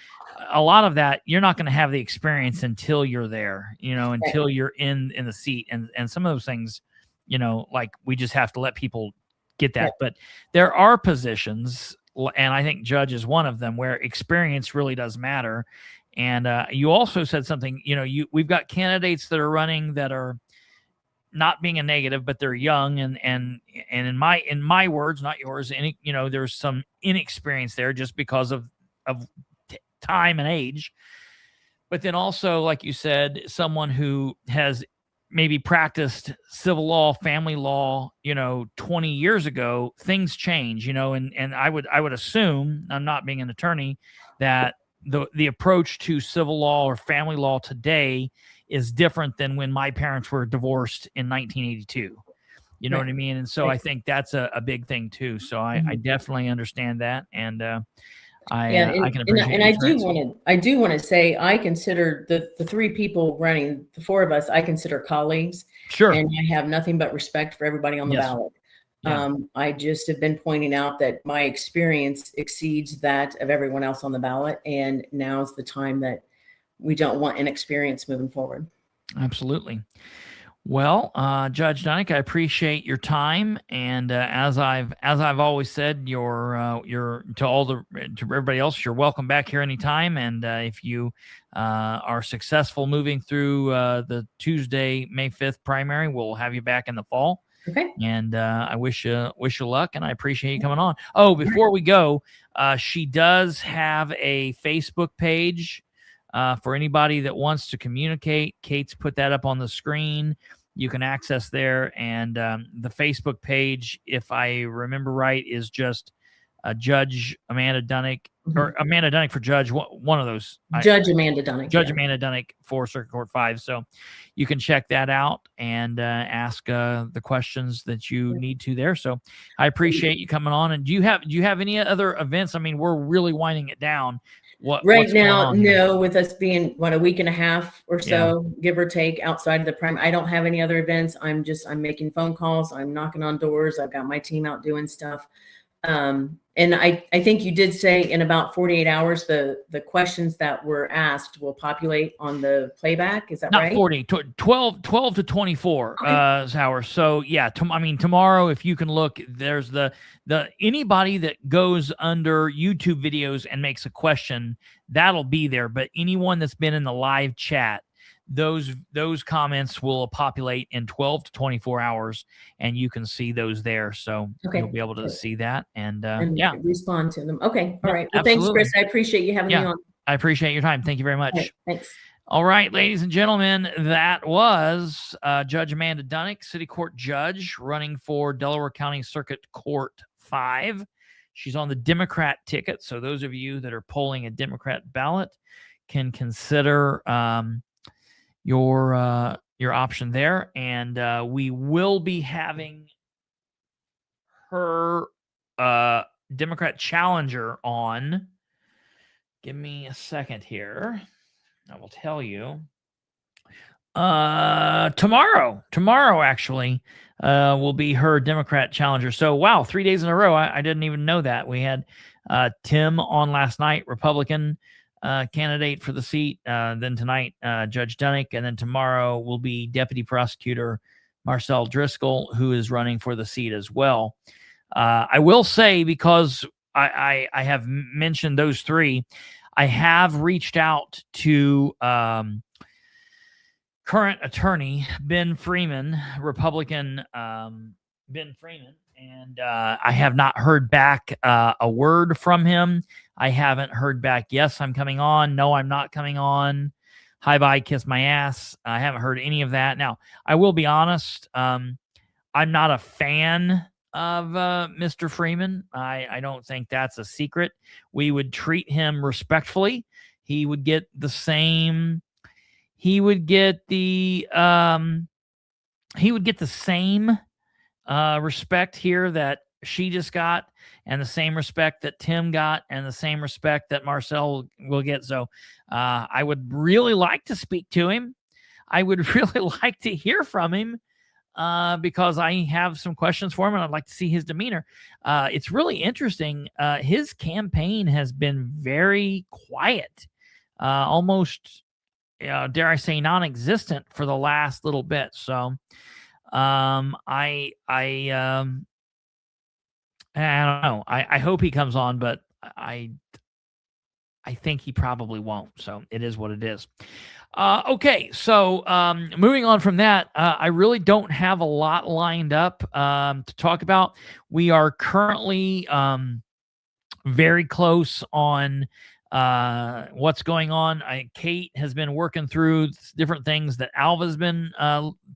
a lot of that, you're not going to have the experience until you're there, until you're in the seat. And some of those things, like, we just have to let people get that. Right. But there are positions, and I think judge is one of them, where experience really does matter. And you also said something, we've got candidates that are running that are not being a negative, but they're young. And in my words, not yours, there's some inexperience there just because of time and age. But then also, like you said, someone who has maybe practiced civil law, family law, 20 years ago, things change, and I would assume, I'm not being an attorney, that the approach to civil law or family law today is different than when my parents were divorced in 1982. You know what I mean? And so I think that's a big thing too. So I definitely understand that. And I can appreciate. And I do want to say, I consider the three people running, the four of us, I consider colleagues. Sure. And I have nothing but respect for everybody on the ballot. Yeah. I just have been pointing out that my experience exceeds that of everyone else on the ballot, and now's the time that we don't want inexperience moving forward. Absolutely. Well, Judge Dunnuck, I appreciate your time, and as I've always said, you're to everybody else, you're welcome back here anytime. And if you are successful moving through the Tuesday, May 5th primary, we'll have you back in the fall. Okay. And I wish you luck, and I appreciate you coming on. Oh, before we go, she does have a Facebook page. For anybody that wants to communicate, Kate's put that up on the screen. You can access there. And the Facebook page, if I remember right, is just Judge Amanda Dunnuck, or Amanda Dunnuck for Judge, one of those. Judge Amanda Dunnuck. Judge Amanda Dunnuck for Circuit Court 5. So you can check that out and ask the questions that you need to there. So I appreciate you coming on. And do you have any other events? I mean, we're really winding it down. Right now, no, with us being a week and a half or so, give or take, outside of the prime, I don't have any other events. I'm making phone calls. I'm knocking on doors. I've got my team out doing stuff. And I think you did say in about 48 hours, the questions that were asked will populate on the playback. Is that right? Not 40, 12 to 24 hours. So yeah, tomorrow, if you can look, there's the anybody that goes under YouTube videos and makes a question, that'll be there. But anyone that's been in the live chat, those comments will populate in 12 to 24 hours, and you can see those there. So you'll be able to see that and respond to them. Okay. All right. Well, thanks, Chris. I appreciate you having me on. I appreciate your time. Thank you very much. Right, thanks. All right, ladies and gentlemen, that was Judge Amanda Dunnuck, City Court Judge, running for Delaware County Circuit Court 5. She's on the Democrat ticket. So those of you that are polling a Democrat ballot can consider your option there. And we will be having her Democrat challenger on. Give me a second here. I will tell you. Tomorrow actually, will be her Democrat challenger. So, wow, 3 days in a row. I didn't even know that. We had Tim on last night, Republican candidate for the seat. Then tonight, Judge Dunnuck. And then tomorrow will be Deputy Prosecutor Marcel Driscoll, who is running for the seat as well. I will say, because I have mentioned those three, I have reached out to current attorney Ben Freeman, Republican Ben Freeman, and I have not heard back a word from him. I haven't heard back, yes, I'm coming on, no, I'm not coming on, hi, bye, kiss my ass. I haven't heard any of that. Now, I will be honest, I'm not a fan of Mr. Freeman. I don't think that's a secret. We would treat him respectfully. He would get the same respect here that she just got, and the same respect that Tim got, and the same respect that Marcel will get. So I would really like to speak to him. I would really like to hear from him because I have some questions for him, and I'd like to see his demeanor. It's really interesting. His campaign has been very quiet, almost, dare I say, non-existent for the last little bit. So I don't know. I hope he comes on, but I think he probably won't. So it is what it is. Okay, so moving on from that, I really don't have a lot lined up to talk about. We are currently very close on what's going on. Kate has been working through different things that Alva's been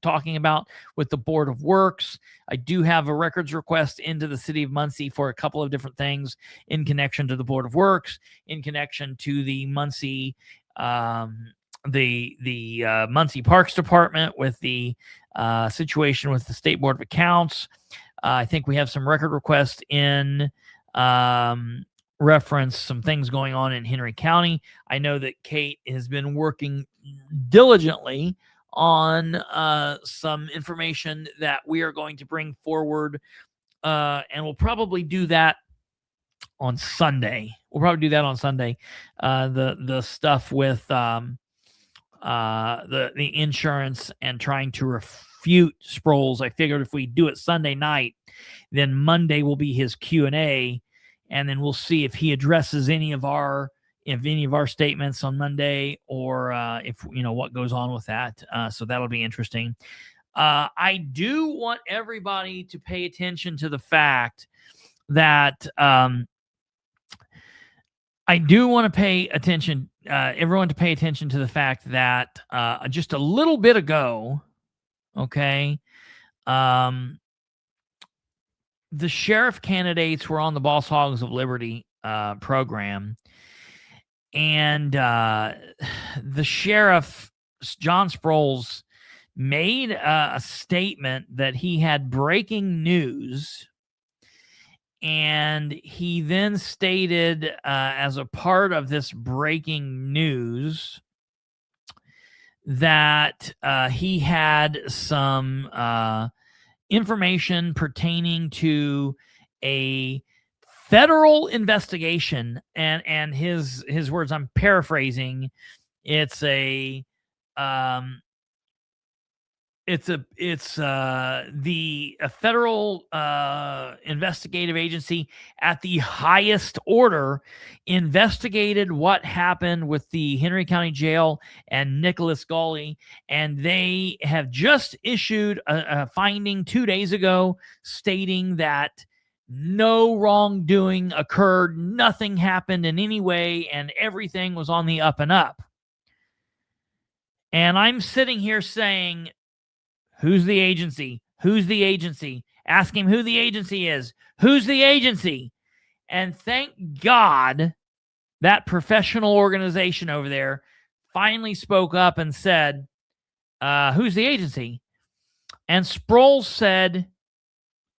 talking about with the Board of Works. I do have a records request into the city of Muncie for a couple of different things in connection to the Board of Works, in connection to the Muncie Muncie Parks Department with the situation with the State Board of Accounts. I think we have some record requests in reference some things going on in Henry County. I know that Kate has been working diligently on some information that we are going to bring forward, and we'll probably do that on Sunday. The stuff with the insurance and trying to refute Sproles. I figured if we do it Sunday night, then Monday will be his Q&A, and then we'll see if he addresses any of our statements on Monday, or if what goes on with that. So that'll be interesting. I do want everybody to pay attention to the fact that everyone to pay attention to the fact that just a little bit ago, okay, the sheriff candidates were on the Boss Hogs of Liberty program, and the sheriff, John Sproles, made a statement that he had breaking news, and he then stated as a part of this breaking news that he had some information pertaining to a federal investigation, and his words, I'm paraphrasing, it's a federal investigative agency at the highest order investigated what happened with the Henry County Jail and Nicholas Gawley, and they have just issued a finding 2 days ago stating that no wrongdoing occurred, nothing happened in any way, and everything was on the up and up. And I'm sitting here saying, who's the agency? Who's the agency? Ask him who the agency is. Who's the agency? And thank God that professional organization over there finally spoke up and said, who's the agency? And Sproles said,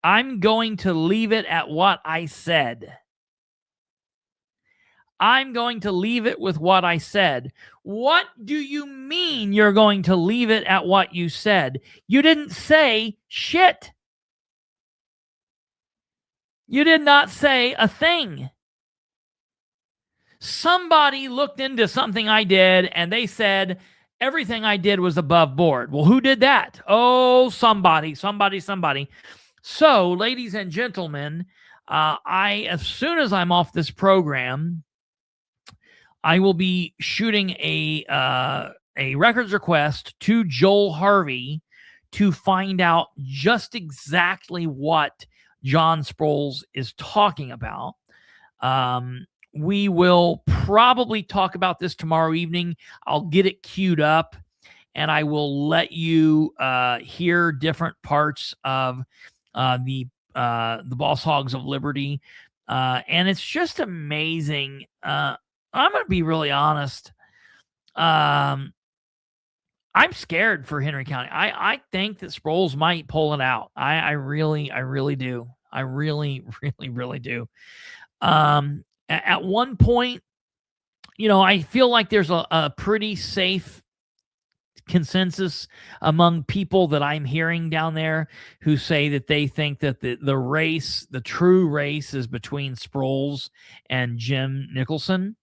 I'm going to leave it at what I said. I'm going to leave it with what I said. What do you mean you're going to leave it at what you said? You didn't say shit. You did not say a thing. Somebody looked into something I did and they said everything I did was above board. Well, who did that? Oh, somebody. So, ladies and gentlemen, as soon as I'm off this program, I will be shooting a records request to Joel Harvey to find out just exactly what John Sproles is talking about. We will probably talk about this tomorrow evening. I'll get it queued up, and I will let you hear different parts of the Boss Hogs of Liberty. And it's just amazing. I'm going to be really honest. I'm scared for Henry County. I think that Sproles might pull it out. I really do. I really do. At one point, I feel like there's a pretty safe consensus among people that I'm hearing down there who say that they think that the true race is between Sproles and Jim Nicholson.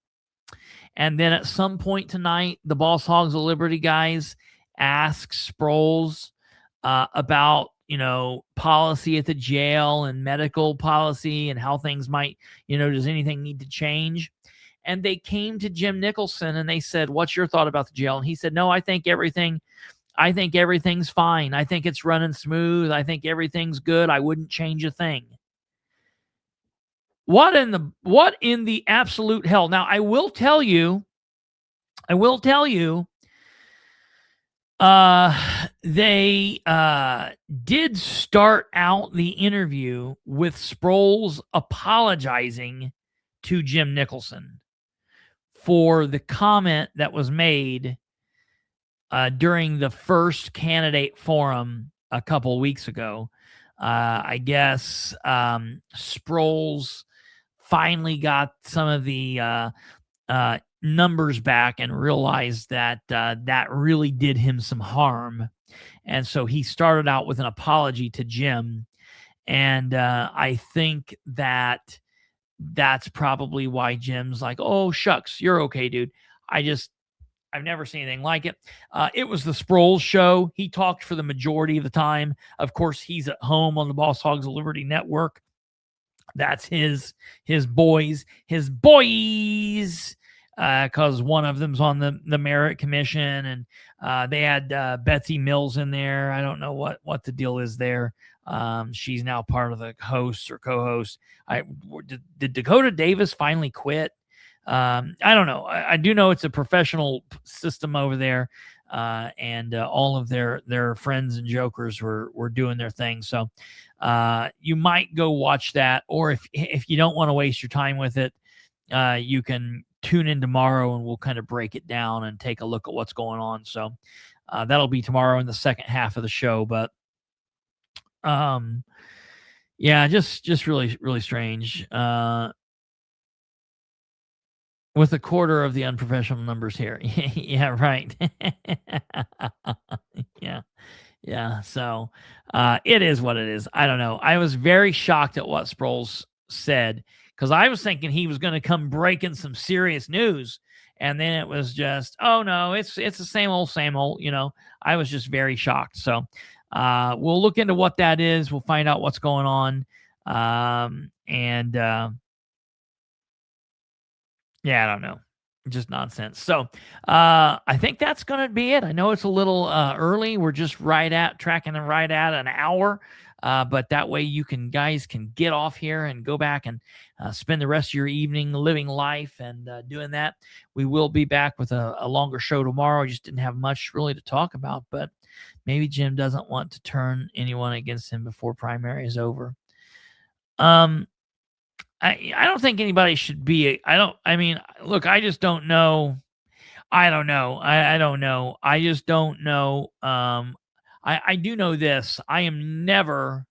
And then at some point tonight, the Boss Hogs of Liberty guys ask Sproles about, policy at the jail and medical policy and how things might, does anything need to change? And they came to Jim Nicholson and they said, what's your thought about the jail? And he said, no, I think everything's fine. I think it's running smooth. I think everything's good. I wouldn't change a thing. What in the absolute hell? Now, I will tell you, they did start out the interview with Sproles apologizing to Jim Nicholson for the comment that was made during the first candidate forum a couple weeks ago. I guess Sproles finally got some of the numbers back and realized that that really did him some harm. And so he started out with an apology to Jim. And I think that that's probably why Jim's like, oh, shucks, you're okay, dude. I've never seen anything like it. It was the Sproles show. He talked for the majority of the time. Of course, he's at home on the Boss Hogs of Liberty Network. That's his boys, because one of them's on the Merit Commission, and they had Betsy Mills in there. I don't know what the deal is there. She's now part of the host or co-host. Did Dakota Davis finally quit? I don't know. I do know it's a professional system over there, and all of their friends and jokers were doing their thing. So you might go watch that, or if you don't want to waste your time with it, you can tune in tomorrow and we'll kind of break it down and take a look at what's going on. So that'll be tomorrow in the second half of the show. But yeah, just really, really strange. With a quarter of the unprofessional numbers here. Yeah, right. Yeah. So it is what it is. I don't know. I was very shocked at what Sproles said, because I was thinking he was going to come breaking some serious news. And then it was just, oh no, it's the same old. I was just very shocked. So we'll look into what that is. We'll find out what's going on. Yeah, I don't know. Just nonsense. So I think that's going to be it. I know it's a little early. We're just tracking right at an hour. But that way you guys can get off here and go back and spend the rest of your evening living life and doing that. We will be back with a longer show tomorrow. I just didn't have much really to talk about, but maybe Jim doesn't want to turn anyone against him before primary is over. I don't think anybody should be. Look, I just don't know. I don't know. I don't know. I just don't know. I do know this. I am never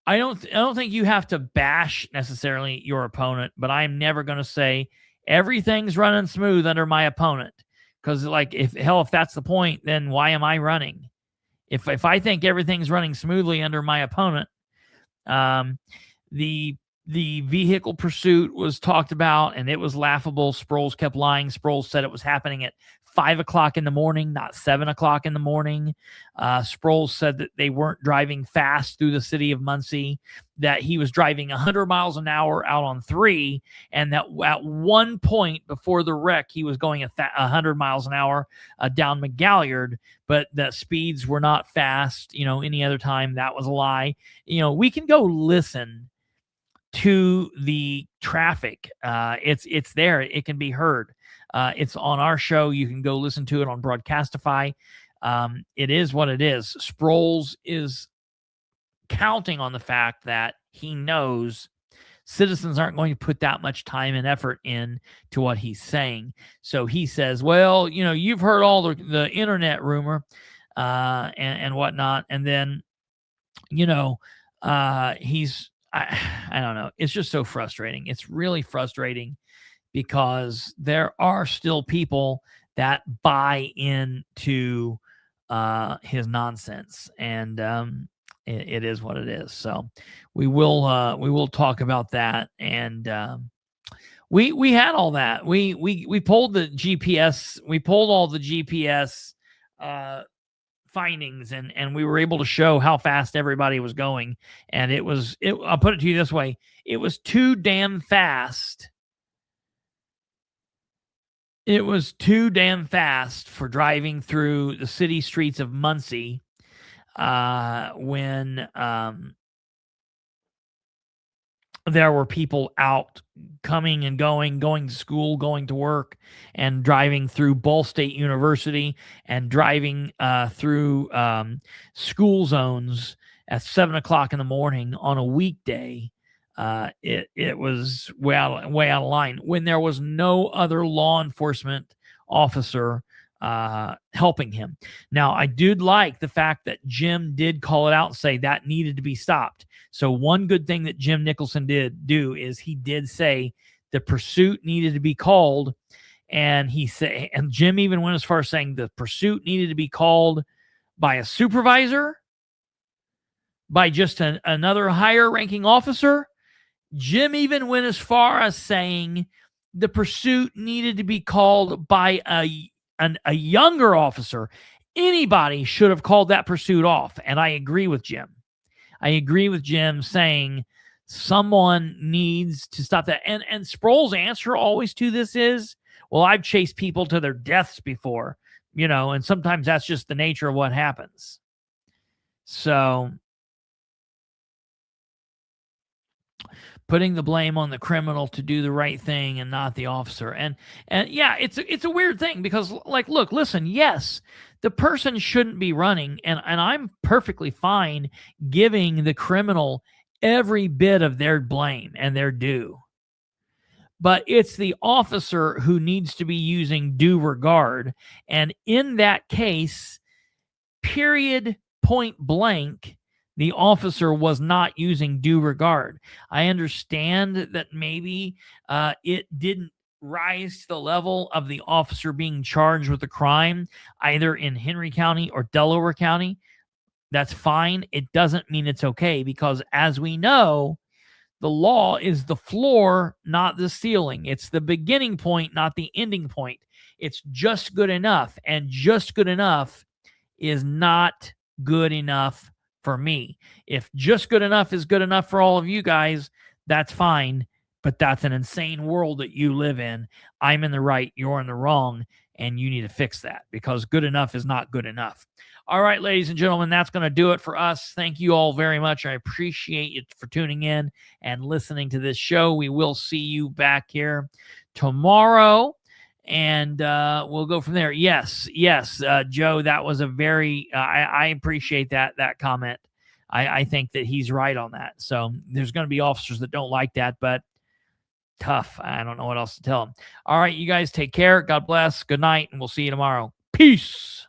I don't think you have to bash necessarily your opponent, but I'm never going to say everything's running smooth under my opponent, because like if that's the point, then why am I running? If I think everything's running smoothly under my opponent, the vehicle pursuit was talked about, and it was laughable. Sproles kept lying. Sproles said it was happening at 5 o'clock in the morning, not 7 o'clock in the morning. Sproles said that they weren't driving fast through the city of Muncie, that he was driving 100 miles an hour out on 3, and that at one point before the wreck, he was going 100 miles an hour down McGalliard, but the speeds were not fast. Any other time, that was a lie. We can go listen to the traffic. It's there. It can be heard. It's on our show. You can go listen to it on Broadcastify. It is what it is. Sproles is counting on the fact that he knows citizens aren't going to put that much time and effort in to what he's saying. So he says, well, you've heard all the internet rumor and whatnot. And then, he's, I don't know. It's just so frustrating. It's really frustrating, because there are still people that buy into his nonsense, and it is what it is. So we will talk about that, and we had all that. We pulled the GPS. We pulled all the GPS findings, and we were able to show how fast everybody was going, and I'll put it to you this way: it was too damn fast. It was too damn fast for driving through the city streets of Muncie when there were people out coming and going to school, going to work, and driving through Ball State University, and driving through school zones at 7 o'clock in the morning on a weekday. It was way out of line when there was no other law enforcement officer helping him. Now, I did like the fact that Jim did call it out and say that needed to be stopped. So one good thing that Jim Nicholson did do is he did say the pursuit needed to be called, and Jim even went as far as saying the pursuit needed to be called by a supervisor, by just another higher ranking officer. Jim even went as far as saying the pursuit needed to be called by a younger officer. Anybody should have called that pursuit off. And I agree with Jim. I agree with Jim saying someone needs to stop that. And Sproles' answer always to this is, well, I've chased people to their deaths before, and sometimes that's just the nature of what happens. So putting the blame on the criminal to do the right thing and not the officer. And yeah, it's a weird thing, because listen, yes, the person shouldn't be running, and I'm perfectly fine giving the criminal every bit of their blame and their due. But it's the officer who needs to be using due regard. And in that case, period, point blank, the officer was not using due regard. I understand that maybe it didn't rise to the level of the officer being charged with a crime, either in Henry County or Delaware County. That's fine. It doesn't mean it's okay, because as we know, the law is the floor, not the ceiling. It's the beginning point, not the ending point. It's just good enough, and just good enough is not good enough for me. If just good enough is good enough for all of you guys, that's fine. But that's an insane world that you live in. I'm in the right, you're in the wrong, and you need to fix that, because good enough is not good enough. All right, ladies and gentlemen, that's going to do it for us. Thank you all very much. I appreciate you for tuning in and listening to this show. We will see you back here tomorrow, and we'll go from there. Yes, Joe, that was a very, I appreciate that comment. I think that he's right on that. So there's going to be officers that don't like that, but tough. I don't know what else to tell them. All right, you guys take care. God bless. Good night, and we'll see you tomorrow. Peace.